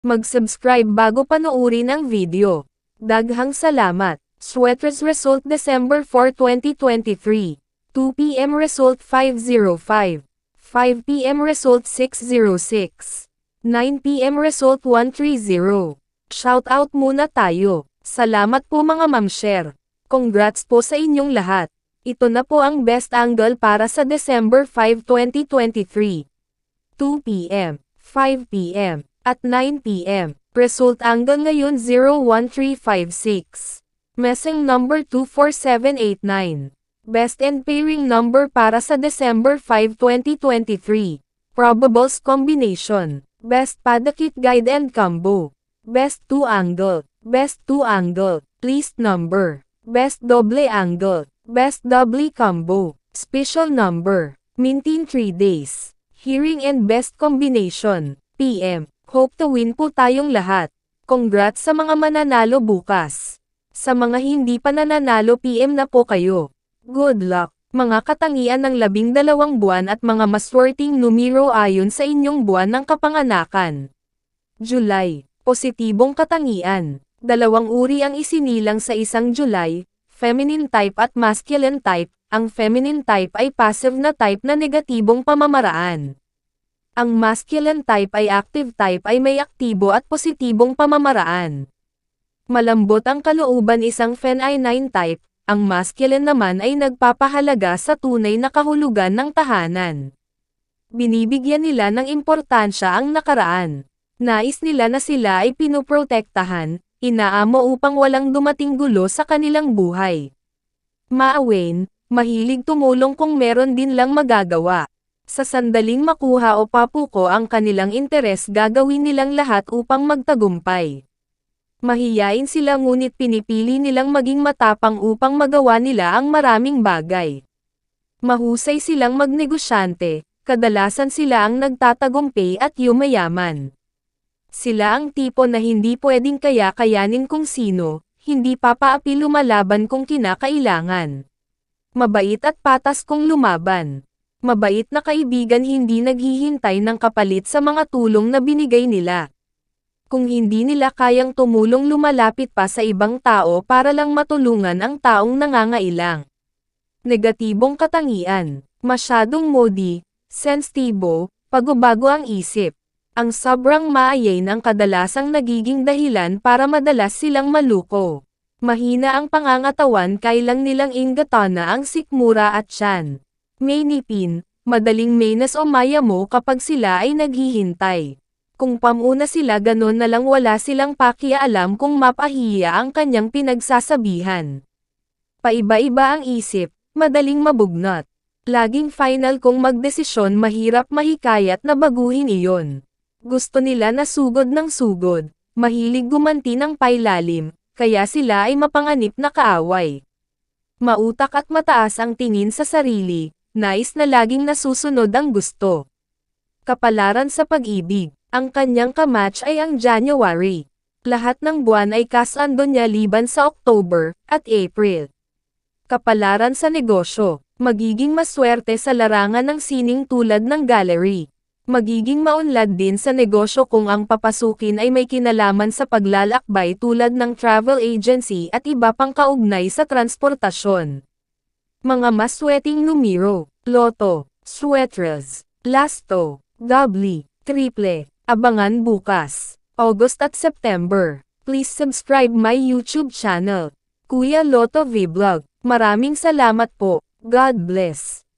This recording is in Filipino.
Mag-subscribe bago panoorin ang video. Daghang salamat. Sweaters result December 4, 2023. 2 p.m. result 5:05. 5 p.m. result 6:06. 9 p.m. result 1:30. Shoutout muna tayo. Salamat po mga ma'am-share. Congrats po sa inyong lahat. Ito na po ang best angle para sa December 5, 2023. 2 p.m., 5 p.m., at 9 p.m. Result angle ngayon 01356. Messing number 24789. Best end pairing number para sa December 5, 2023. Probables combination. Best Padakit guide and combo. Best 2 angle. Best 2 angle. Least number. Best double angle. Best double combo. Special number. Maintain 3 days. Hearing and best combination. PM. Hope to win po tayong lahat. Congrats sa mga mananalo bukas. Sa mga hindi pa nananalo PM na po kayo. Good luck. Mga katangian ng 12 buwan at mga maswerteng numero ayon sa inyong buwan ng kapanganakan. July. Positibong katangian. Dalawang uri ang isinilang sa isang July, feminine type at masculine type. Ang feminine type ay passive na type na negatibong pamamaraan. Ang masculine type ay active type ay may aktibo at positibong pamamaraan. Malambot ang kalooban isang feminine type, ang masculine naman ay nagpapahalaga sa tunay na kahulugan ng tahanan. Binibigyan nila ng importansya ang nakaraan. Nais nila na sila ay pinuprotektahan, inaamo upang walang dumating gulo sa kanilang buhay. Maawain, mahilig tumulong kung meron din lang magagawa. Sa sandaling makuha o papuko ang kanilang interes gagawin nilang lahat upang magtagumpay. Mahiyain sila ngunit pinipili nilang maging matapang upang magawa nila ang maraming bagay. Mahusay silang magnegosyante, kadalasan sila ang nagtatagumpay at yumayaman. Sila ang tipo na hindi pwedeng kaya-kayanin kung sino, hindi papaapi lumalaban kung kinakailangan. Mabait at patas kung lumaban. Mabait na kaibigan hindi naghihintay ng kapalit sa mga tulong na binigay nila. Kung hindi nila kayang tumulong lumalapit pa sa ibang tao para lang matulungan ang taong nangangailang. Negatibong katangian. Masyadong moody, sensitibo, pagubago ang isip. Ang sobrang maayain ang kadalasang nagiging dahilan para madalas silang maluko. Mahina ang pangangatawan kailang nilang ingatan na ang sikmura at tiyan. May nipin, madaling menas o mayamo kapag sila ay naghihintay. Kung pamuna sila ganon na lang wala silang pakialam kung mapahiya ang kanyang pinagsasabihan. Paiba-iba ang isip, madaling mabugnot. Laging final kung magdesisyon mahirap mahikayat na baguhin iyon. Gusto nila na sugod ng sugod, mahilig gumanti ng pailalim, kaya sila ay mapanganib na kaaway. Mautak at mataas ang tingin sa sarili. Nais na laging nasusunod ang gusto. Kapalaran sa pag-ibig. Ang kanyang kamatch ay ang January. Lahat ng buwan ay kasando niya liban sa October at April. Kapalaran sa negosyo. Magiging maswerte sa larangan ng sining tulad ng gallery. Magiging maunlad din sa negosyo kung ang papasukin ay may kinalaman sa paglalakbay tulad ng travel agency at iba pang kaugnay sa transportasyon. Mga maswerteng numero, loto, sweaters, lasto, doubly, triple, abangan bukas, August at September. Please subscribe my YouTube channel, Kuya Lotto Vlog. Maraming salamat po. God bless.